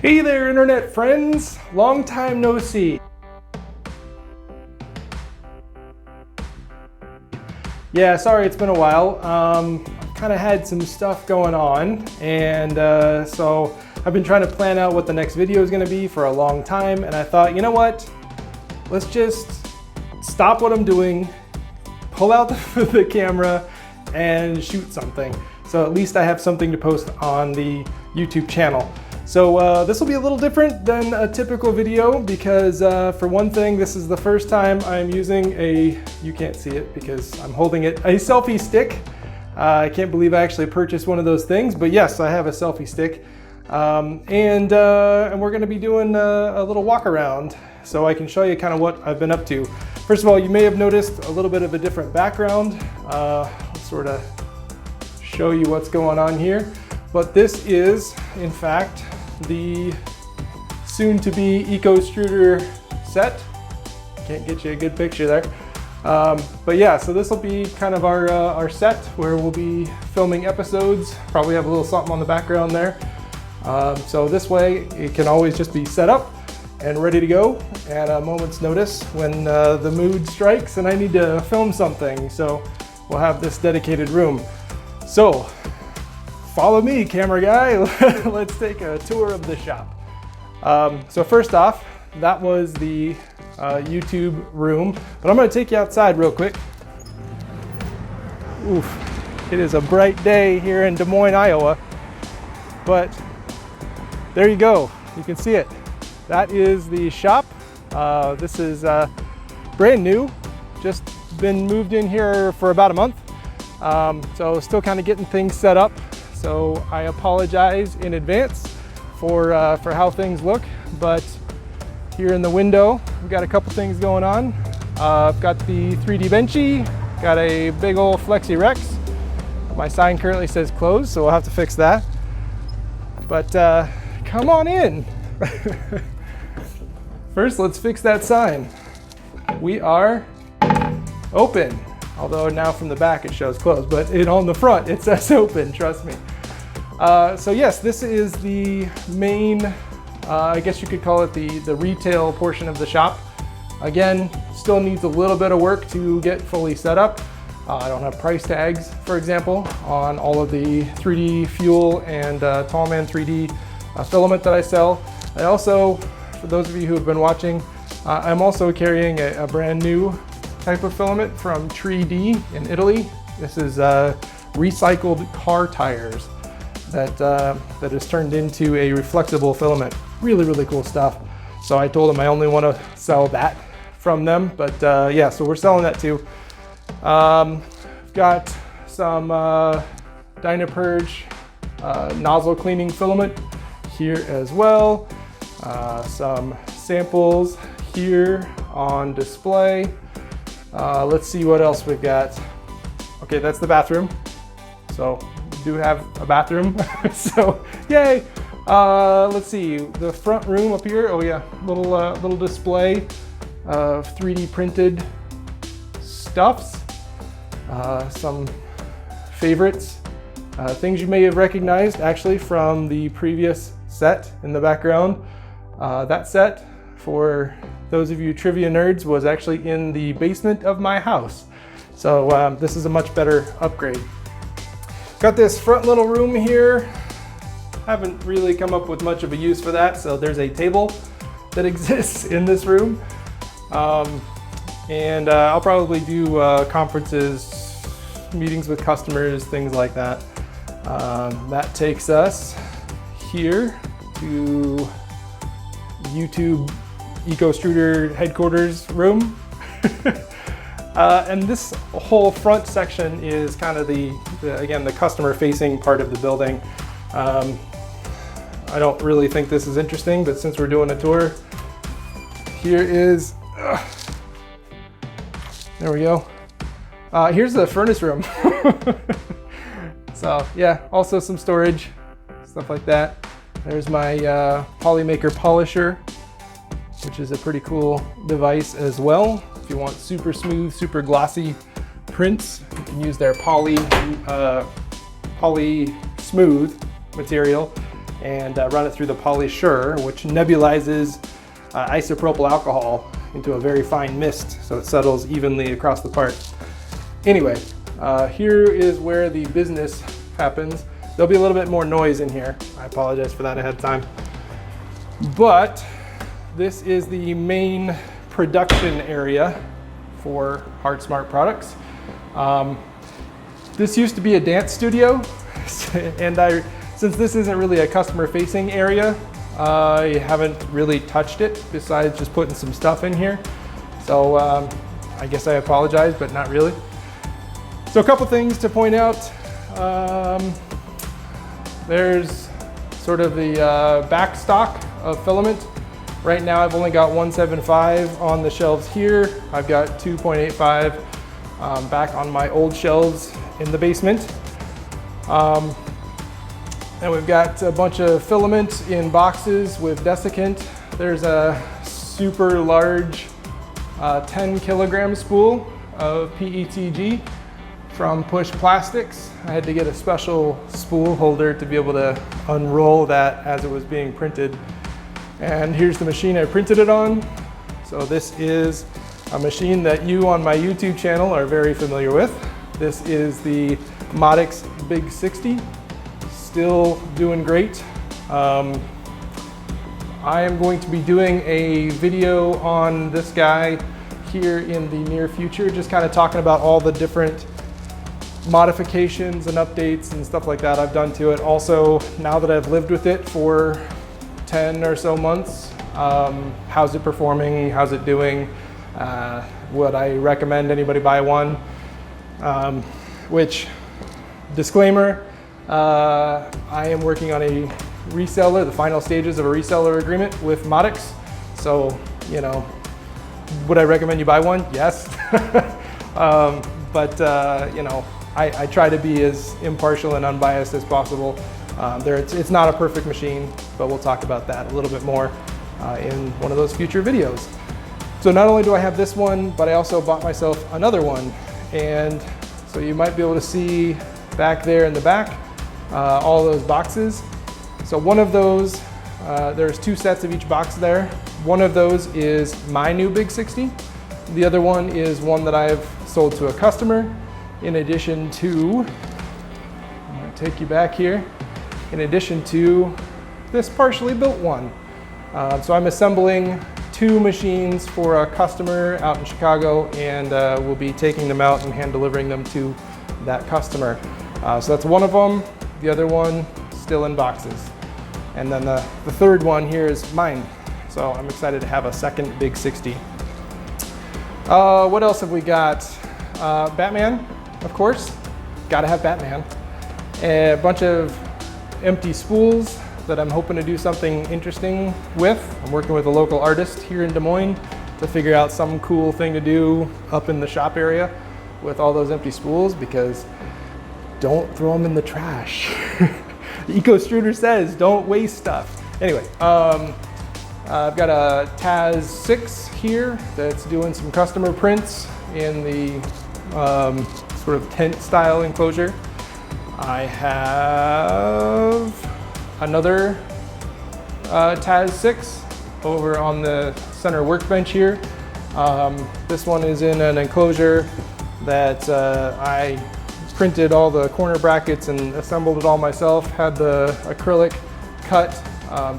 Hey there, internet friends! Long time no see. Yeah, sorry it's been a while. I've kind of had some stuff going on, and so I've been trying to plan out what the next video is going to be for a long time, and I thought, you know what? Let's just stop what I'm doing, pull out the camera, and shoot something. So at least I have something to post on the YouTube channel. So this will be a little different than a typical video because for one thing, this is the first time I'm using you can't see it because I'm holding it, a selfie stick. I can't believe I actually purchased one of those things, but yes, I have a selfie stick. And we're gonna be doing a little walk around so I can show you kind of what I've been up to. First of all, you may have noticed a little bit of a different background. Let's sort of show you what's going on here. But this is, in fact, the soon-to-be ECOstruder set. Can't get you a good picture there. But yeah, so this will be kind of our set where we'll be filming episodes. Probably have a little something on the background there. So this way, it can always just be set up and ready to go at a moment's notice when the mood strikes and I need to film something. So we'll have this dedicated room. So follow me, camera guy. Let's take a tour of the shop. So first off, that was the YouTube room, but I'm gonna take you outside real quick. Oof, it is a bright day here in Des Moines, Iowa, but there you go, you can see it. That is the shop. This is brand new, just been moved in here for about a month. So still kind of getting things set up. So I apologize in advance for how things look, but here in the window, we've got a couple things going on. I've got the 3D benchy, got a big old Flexi Rex. My sign currently says closed, so we'll have to fix that. But come on in. First, let's fix that sign. We are open. Although now from the back it shows closed, but on the front it says open, trust me. So yes, this is the main, I guess you could call it the retail portion of the shop. Again, still needs a little bit of work to get fully set up. I don't have price tags, for example, on all of the 3D fuel and Taulman3D filament that I sell. I also, for those of you who have been watching, I'm also carrying a brand new type of filament from 3D in Italy. This is recycled car tires that is turned into a reflectable filament. Really, really cool stuff. So I told them I only want to sell that from them, but yeah, so we're selling that too. We've got some DynaPurge nozzle cleaning filament here as well. Some samples here on display. Let's see what else we've got. Okay, that's the bathroom. So we do have a bathroom. So yay! Let's see the front room up here. Oh yeah, little display of 3D printed stuffs. Some favorites, things you may have recognized actually from the previous set in the background. That set, for those of you trivia nerds, was actually in the basement of my house. So this is a much better upgrade. Got this front little room here. Haven't really come up with much of a use for that. So there's a table that exists in this room. And I'll probably do conferences, meetings with customers, things like that. That takes us here to YouTube ECOstruder headquarters room. And this whole front section is kind of again, the customer facing part of the building. I don't really think this is interesting, but since we're doing a tour, here is, there we go. Here's the furnace room. So yeah, also some storage, stuff like that. There's my Polymaker polisher, which is a pretty cool device as well. If you want super smooth, super glossy prints, you can use their Poly Smooth material. and run it through the Polysure, which nebulizes isopropyl alcohol into a very fine mist so it settles evenly across the part. Anyway, here is where the business happens. There'll be a little bit more noise in here. I apologize for that ahead of time. But this is the main production area for HartSmart Products. This used to be a dance studio, and since this isn't really a customer-facing area, I haven't really touched it besides just putting some stuff in here. So I guess I apologize, but not really. So a couple things to point out. There's sort of the back stock of Filament. Right now I've only got 175 on the shelves here. I've got 2.85 back on my old shelves in the basement. And we've got a bunch of Filament in boxes with desiccant. There's a super large 10 kilogram spool of PETG from Push Plastics. I had to get a special spool holder to be able to unroll that as it was being printed. And here's the machine I printed it on. So this is a machine that you on my YouTube channel are very familiar with. This is the Pneumatique Big 60, still doing great. I am going to be doing a video on this guy here in the near future, just kind of talking about all the different modifications and updates and stuff like that I've done to it. Also, now that I've lived with it for 10 or so months, how's it performing, how's it doing, would I recommend anybody buy one, which, disclaimer, I am working on a reseller, the final stages of a reseller agreement with Pneumatique. So, you know, would I recommend you buy one? Yes. You know, I try to be as impartial and unbiased as possible. It's not a perfect machine, but we'll talk about that a little bit more in one of those future videos. So not only do I have this one, but I also bought myself another one. And so you might be able to see back there in the back, all those boxes. So one of those, there's two sets of each box there. One of those is my new Big 60. The other one is one that I've sold to a customer. In addition to, I'm going to take you back here, in addition to this partially built one. So I'm assembling two machines for a customer out in Chicago, and we'll be taking them out and hand delivering them to that customer. So that's one of them. The other one still in boxes. And then the third one here is mine. So I'm excited to have a second Big 60. What else have we got? Batman, of course. Gotta have Batman. A bunch of empty spools that I'm hoping to do something interesting with. I'm working with a local artist here in Des Moines to figure out some cool thing to do up in the shop area with all those empty spools, because don't throw them in the trash. ECOstruder says don't waste stuff. Anyway, I've got a Taz 6 here that's doing some customer prints in the sort of tent style enclosure. I have another Taz 6 over on the center workbench here. This one is in an enclosure that I printed all the corner brackets and assembled it all myself, had the acrylic cut.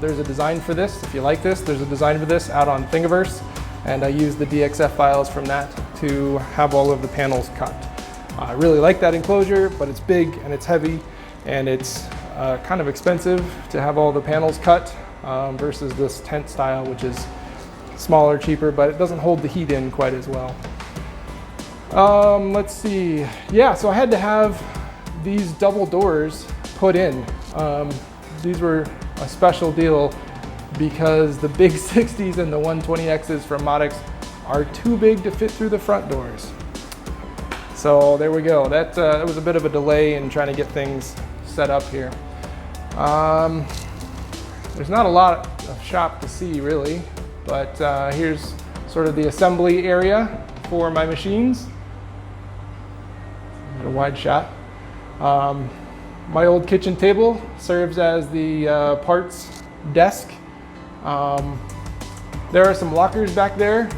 There's a design for this. If you like this, there's a design for this out on Thingiverse, and I used the DXF files from that to have all of the panels cut. I really like that enclosure, but it's big and it's heavy, and it's kind of expensive to have all the panels cut versus this tent style, which is smaller, cheaper, but it doesn't hold the heat in quite as well. Let's see. Yeah, so I had to have these double doors put in. These were a special deal because the Big 60s and the 120Xs from Pneumatique are too big to fit through the front doors. So there we go. That was a bit of a delay in trying to get things set up here. There's not a lot of shop to see really, but here's sort of the assembly area for my machines. A wide shot. My old kitchen table serves as the parts desk. There are some lockers back there.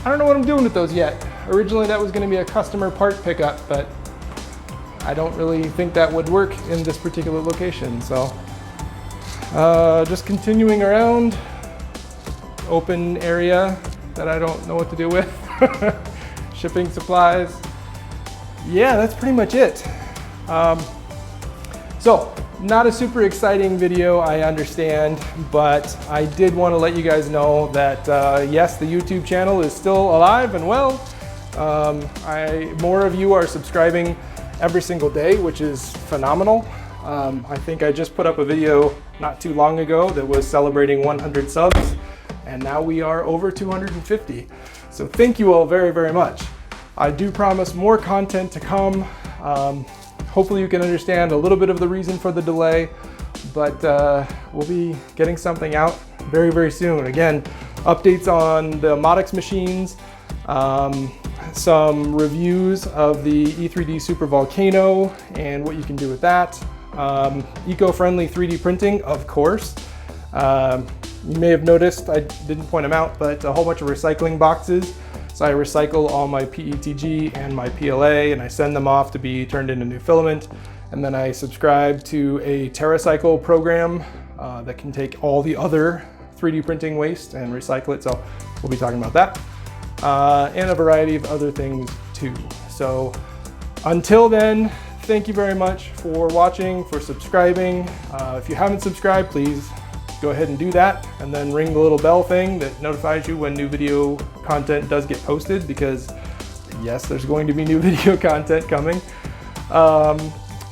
I don't know what I'm doing with those yet. Originally that was going to be a customer part pickup, but I don't really think that would work in this particular location. So just continuing around, open area that I don't know what to do with. Shipping supplies. Yeah, that's pretty much it. So not a super exciting video, I understand, but I did want to let you guys know that yes, the YouTube channel is still alive and well. More of you are subscribing every single day, which is phenomenal. I think I just put up a video not too long ago that was celebrating 100 subs, and now we are over 250. So thank you all very, very much. I do promise more content to come. Hopefully you can understand a little bit of the reason for the delay, but we'll be getting something out very, very soon. Again, updates on the Modix machines, some reviews of the E3D Super Volcano and what you can do with that. Eco-friendly 3D printing, of course. You may have noticed, I didn't point them out, but a whole bunch of recycling boxes. So I recycle all my PETG and my PLA, and I send them off to be turned into new filament. And then I subscribe to a TerraCycle program that can take all the other 3D printing waste and recycle it. So we'll be talking about that and a variety of other things too. So until then, thank you very much for watching, for subscribing. If you haven't subscribed, please go ahead and do that, and then ring the little bell thing that notifies you when new video content does get posted, because yes, there's going to be new video content coming.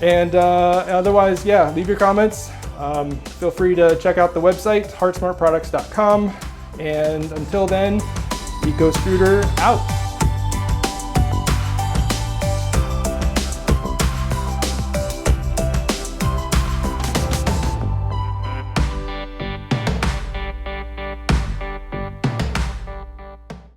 Otherwise, yeah, leave your comments. Feel free to check out the website, HartSmartProducts.com. And until then, ECOstruder out.